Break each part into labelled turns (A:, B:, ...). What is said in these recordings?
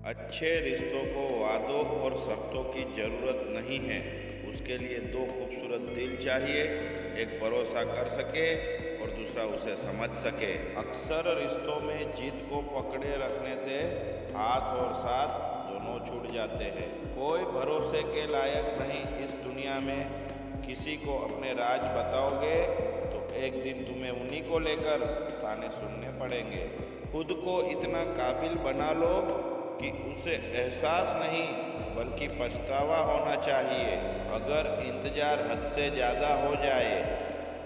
A: अच्छे रिश्तों को वादों और शर्तों की ज़रूरत नहीं है। उसके लिए दो खूबसूरत दिल चाहिए, एक भरोसा कर सके और दूसरा उसे समझ सके। अक्सर रिश्तों में जिद को पकड़े रखने से हाथ और साथ दोनों छूट जाते हैं। कोई भरोसे के लायक नहीं इस दुनिया में। किसी को अपने राज बताओगे तो एक दिन तुम्हें उन्हीं को लेकर ताने सुनने पड़ेंगे। खुद को इतना काबिल बना लो कि उसे एहसास नहीं बल्कि पछतावा होना चाहिए। अगर इंतजार हद से ज़्यादा हो जाए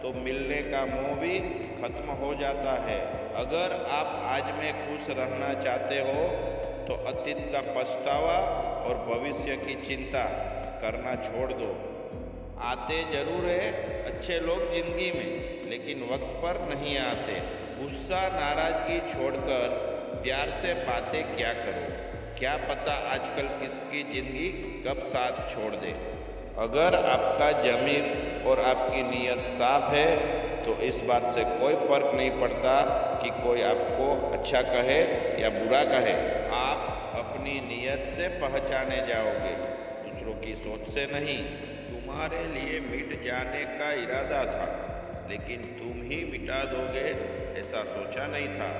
A: तो मिलने का मोह भी खत्म हो जाता है। अगर आप आज में खुश रहना चाहते हो तो अतीत का पछतावा और भविष्य की चिंता करना छोड़ दो। आते जरूर है अच्छे लोग जिंदगी में, लेकिन वक्त पर नहीं आते। गुस्सा नाराजगी छोड़कर प्यार से बातें क्या करो। क्या पता आजकल किसकी जिंदगी कब साथ छोड़ दे। अगर आपका ज़मीर और आपकी नीयत साफ है तो इस बात से कोई फर्क नहीं पड़ता कि कोई आपको अच्छा कहे या बुरा कहे। आप अपनी नीयत से पहचाने जाओगे, दूसरों की सोच से नहीं। तुम्हारे लिए मिट जाने का इरादा था, लेकिन तुम ही मिटा दोगे ऐसा सोचा नहीं था।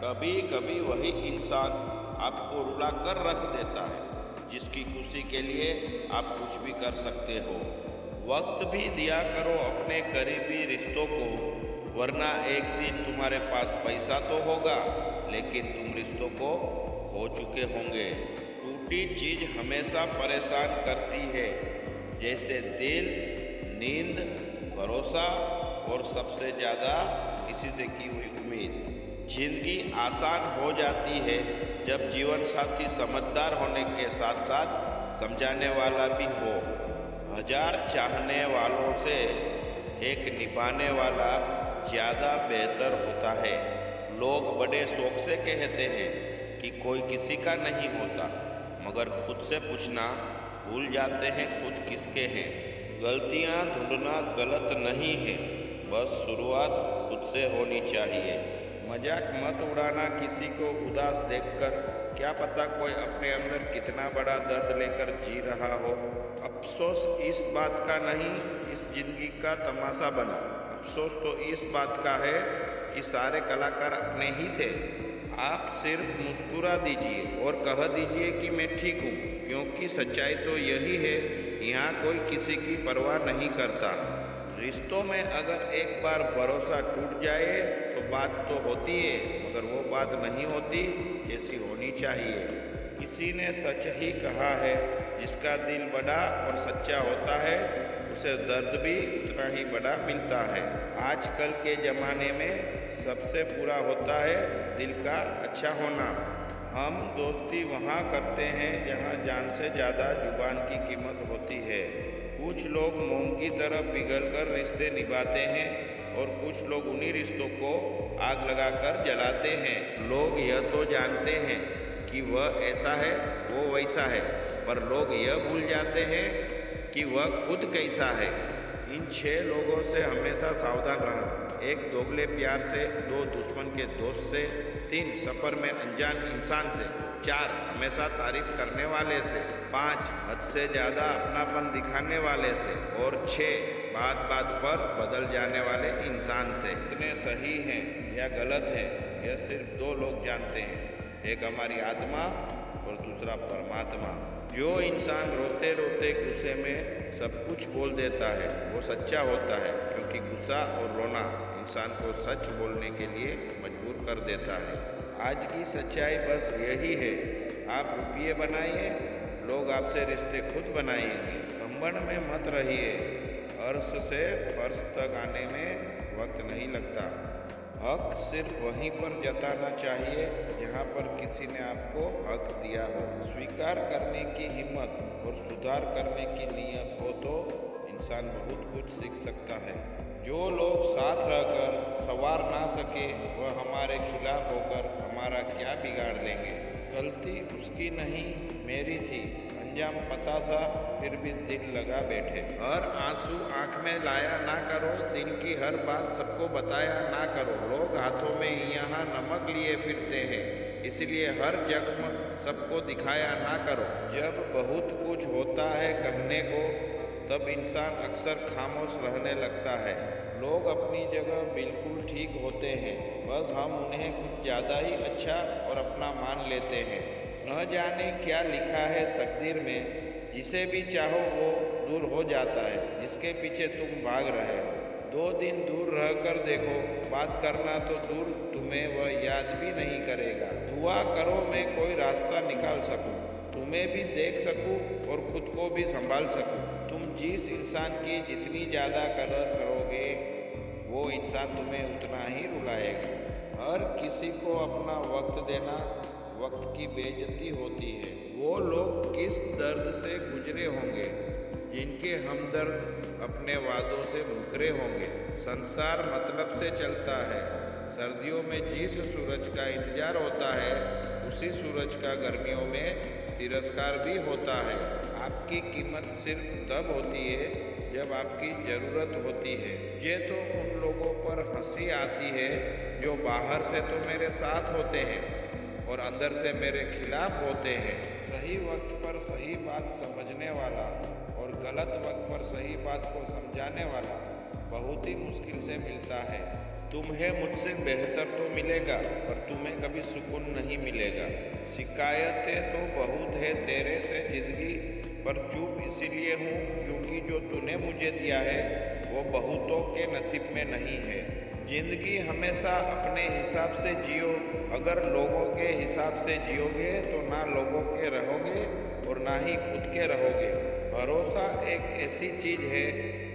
A: कभी कभी वही इंसान आपको रुला कर रख देता है जिसकी खुशी के लिए आप कुछ भी कर सकते हो। वक्त भी दिया करो अपने करीबी रिश्तों को, वरना एक दिन तुम्हारे पास पैसा तो होगा लेकिन तुम रिश्तों को खो चुके होंगे। टूटी चीज हमेशा परेशान करती है, जैसे दिल, नींद, भरोसा और सबसे ज़्यादा किसी से की हुई उम्मीद। जिंदगी आसान हो जाती है जब जीवन साथी समझदार होने के साथ साथ समझाने वाला भी हो। हजार चाहने वालों से एक निभाने वाला ज़्यादा बेहतर होता है। लोग बड़े शौक से कहते हैं कि कोई किसी का नहीं होता, मगर खुद से पूछना भूल जाते हैं खुद किसके हैं। गलतियां ढूंढना गलत नहीं है, बस शुरुआत खुद से होनी चाहिए। मजाक मत उड़ाना किसी को उदास देखकर। क्या पता कोई अपने अंदर कितना बड़ा दर्द लेकर जी रहा हो। अफसोस इस बात का नहीं इस जिंदगी का तमाशा बना। अफसोस तो इस बात का है कि सारे कलाकार अपने ही थे। आप सिर्फ मुस्कुरा दीजिए और कह दीजिए कि मैं ठीक हूँ, क्योंकि सच्चाई तो यही है, यहाँ कोई किसी की परवाह नहीं करता। रिश्तों में अगर एक बार भरोसा टूट जाए तो बात तो होती है, मगर वो बात नहीं होती जैसी होनी चाहिए। किसी ने सच ही कहा है, जिसका दिल बड़ा और सच्चा होता है उसे दर्द भी उतना ही बड़ा मिलता है। आजकल के ज़माने में सबसे बुरा होता है दिल का अच्छा होना। हम दोस्ती वहाँ करते हैं जहाँ जान से ज़्यादा जुबान की कीमत होती है। कुछ लोग मोम की तरह पिघल कर रिश्ते निभाते हैं और कुछ लोग उन्हीं रिश्तों को आग लगाकर जलाते हैं। लोग यह तो जानते हैं कि वह ऐसा है वो वैसा है, पर लोग यह भूल जाते हैं कि वह खुद कैसा है। इन 6 लोगों से हमेशा सावधान रहना। 1 दोगले प्यार से, 2 दुश्मन के दोस्त से, 3 सफ़र में अनजान इंसान से, 4 हमेशा तारीफ करने वाले से, 5 हद से ज़्यादा अपनापन दिखाने वाले से और 6 बात बात पर बदल जाने वाले इंसान से। इतने सही हैं या गलत हैं यह सिर्फ 2 लोग जानते हैं, एक हमारी आत्मा और दूसरा परमात्मा। जो इंसान रोते रोते गुस्से में सब कुछ बोल देता है वो सच्चा होता है, क्योंकि गुस्सा और रोना इंसान को सच बोलने के लिए मजबूर कर देता है। आज की सच्चाई बस यही है, आप रुपये बनाइए, लोग आपसे रिश्ते खुद बनाएंगे। घमंड में मत रहिए, अर्श से फर्श तक आने में वक्त नहीं लगता। हक सिर्फ वहीं पर जताना चाहिए जहाँ पर किसी ने आपको हक दिया हो। स्वीकार करने की हिम्मत और सुधार करने की नीयत हो तो इंसान बहुत कुछ सीख सकता है। जो लोग साथ रहकर संवार ना सके वह हमारे खिलाफ होकर हमारा क्या बिगाड़ लेंगे। गलती उसकी नहीं मेरी थी, अंजाम पता था फिर भी दिल लगा बैठे। हर आंसू आंख में लाया ना करो, दिन की हर बात सबको बताया ना करो। लोग हाथों में यहाँ नमक लिए फिरते हैं, इसलिए हर जख्म सबको दिखाया ना करो। जब बहुत कुछ होता है कहने को, तब इंसान अक्सर खामोश रहने लगता है। लोग अपनी जगह बिल्कुल ठीक होते हैं, बस हम उन्हें कुछ ज़्यादा ही अच्छा और अपना मान लेते हैं। न जाने क्या लिखा है तकदीर में, जिसे भी चाहो वो दूर हो जाता है जिसके पीछे तुम भाग रहे हो। 2 दिन दूर रहकर देखो, बात करना तो दूर, तुम्हें वह याद भी नहीं करेगा। दुआ करो मैं कोई रास्ता निकाल सकूं, तुम्हें भी देख सकूं और खुद को भी संभाल सकूं। तुम जिस इंसान की जितनी ज़्यादा कदर करोगे, वो इंसान तुम्हें उतना ही रुलाएगा। हर किसी को अपना वक्त देना, वक्त की बेइज्जती होती है। वो लोग किस दर्द से गुजरे होंगे जिनके हमदर्द अपने वादों से मुकरे होंगे। संसार मतलब से चलता है। सर्दियों में जिस सूरज का इंतजार होता है, उसी सूरज का गर्मियों में तिरस्कार भी होता है। आपकी कीमत सिर्फ तब होती है जब आपकी ज़रूरत होती है। मुझे तो उन लोगों पर हंसी आती है जो बाहर से तो मेरे साथ होते हैं और अंदर से मेरे खिलाफ होते हैं। सही वक्त पर सही बात समझने वाला और गलत वक्त पर सही बात को समझाने वाला बहुत ही मुश्किल से मिलता है। तुम्हें मुझसे बेहतर तो मिलेगा, पर तुम्हें कभी सुकून नहीं मिलेगा। शिकायतें तो बहुत है तेरे से जिंदगी, पर चुप इसीलिए हूँ क्योंकि जो तूने मुझे दिया है वो बहुतों के नसीब में नहीं है। जिंदगी हमेशा अपने हिसाब से जियो। अगर लोगों के हिसाब से जियोगे तो ना लोगों के रहोगे और ना ही खुद के रहोगे। भरोसा एक ऐसी चीज़ है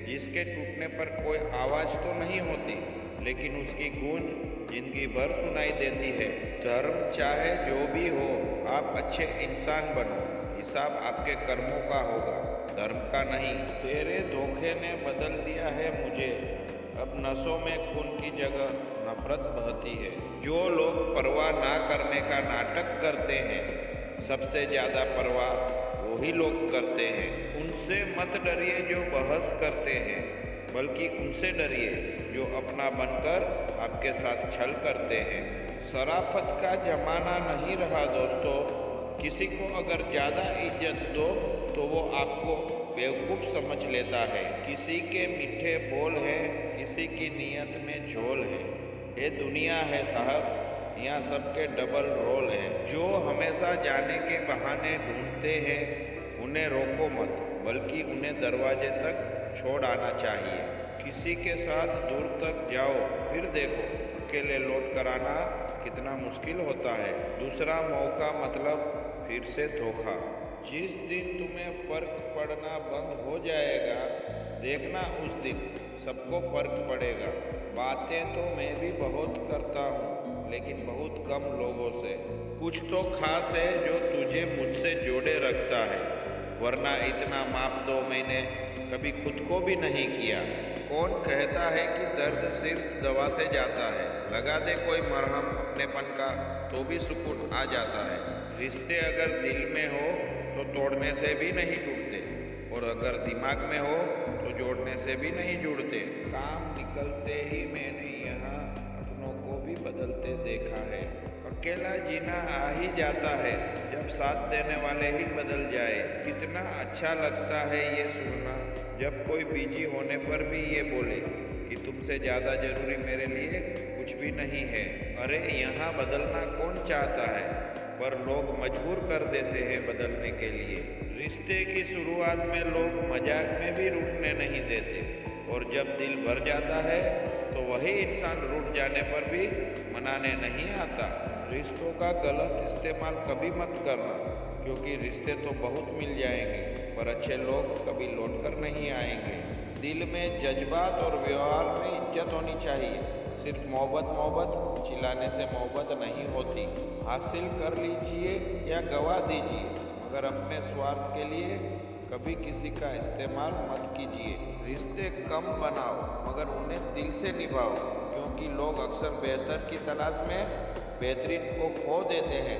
A: जिसके टूटने पर कोई आवाज़ तो नहीं होती, लेकिन उसकी गूंज जिंदगी भर सुनाई देती है। धर्म चाहे जो भी हो, आप अच्छे इंसान बनो। हिसाब आपके कर्मों का होगा, धर्म का नहीं। तेरे धोखे ने बदल दिया है मुझे, अब नसों में खून की जगह नफरत बहती है। जो लोग परवाह ना करने का नाटक करते हैं, सबसे ज़्यादा परवाह वही लोग करते हैं। उनसे मत डरिए जो बहस करते हैं, बल्कि उनसे डरिए जो अपना बनकर आपके साथ छल करते हैं। शराफत का जमाना नहीं रहा दोस्तों। किसी को अगर ज़्यादा इज्जत दो तो वो आपको बेवकूफ़ समझ लेता है। किसी के मीठे बोल हैं, किसी की नीयत में झोल है। ये दुनिया है साहब, यहाँ सबके डबल रोल हैं। जो हमेशा जाने के बहाने ढूंढते हैं, उन्हें रोको मत, बल्कि उन्हें दरवाजे तक छोड़ आना चाहिए। किसी के साथ दूर तक जाओ, फिर देखो अकेले लौट कर आना कितना मुश्किल होता है। दूसरा मौका मतलब फिर से धोखा। जिस दिन तुम्हें फ़र्क पड़ना बंद हो जाएगा, देखना उस दिन सबको फ़र्क पड़ेगा। बातें तो मैं भी बहुत करता हूँ, लेकिन बहुत कम लोगों से। कुछ तो खास है जो तुझे मुझसे जोड़े रखता है, वरना इतना माप तो मैंने कभी खुद को भी नहीं किया। कौन कहता है कि दर्द सिर्फ दवा से जाता है? लगा दे कोई मरहम अपनेपन का तो भी सुकून आ जाता है। रिश्ते अगर दिल में हो तो तोड़ने से भी नहीं टूटते, और अगर दिमाग में हो तो जोड़ने से भी नहीं जुड़ते। काम निकलते ही मैंने यहाँ अपनों को भी बदलते देखा है। अकेला जीना आ ही जाता है जब साथ देने वाले ही बदल जाए। कितना अच्छा लगता है ये सुनना जब कोई बिजी होने पर भी ये बोले कि तुमसे ज़्यादा ज़रूरी मेरे लिए कुछ भी नहीं है। अरे यहाँ बदलना कौन चाहता है, पर लोग मजबूर कर देते हैं बदलने के लिए। रिश्ते की शुरुआत में लोग मजाक में भी रूठने नहीं देते, और जब दिल भर जाता है तो वही इंसान रूठ जाने पर भी मनाने नहीं आता। रिश्तों का गलत इस्तेमाल कभी मत करना, क्योंकि रिश्ते तो बहुत मिल जाएंगे, पर अच्छे लोग कभी लौट कर नहीं आएंगे। दिल में जज्बात और व्यवहार में इज्जत होनी चाहिए। सिर्फ मोहब्बत चिल्लाने से मोहब्बत नहीं होती। हासिल कर लीजिए या गवा दीजिए, मगर अपने स्वार्थ के लिए कभी किसी का इस्तेमाल मत कीजिए। रिश्ते कम बनाओ, मगर उन्हें दिल से निभाओ, क्योंकि लोग अक्सर बेहतर की तलाश में बेहतरीन को खो देते हैं।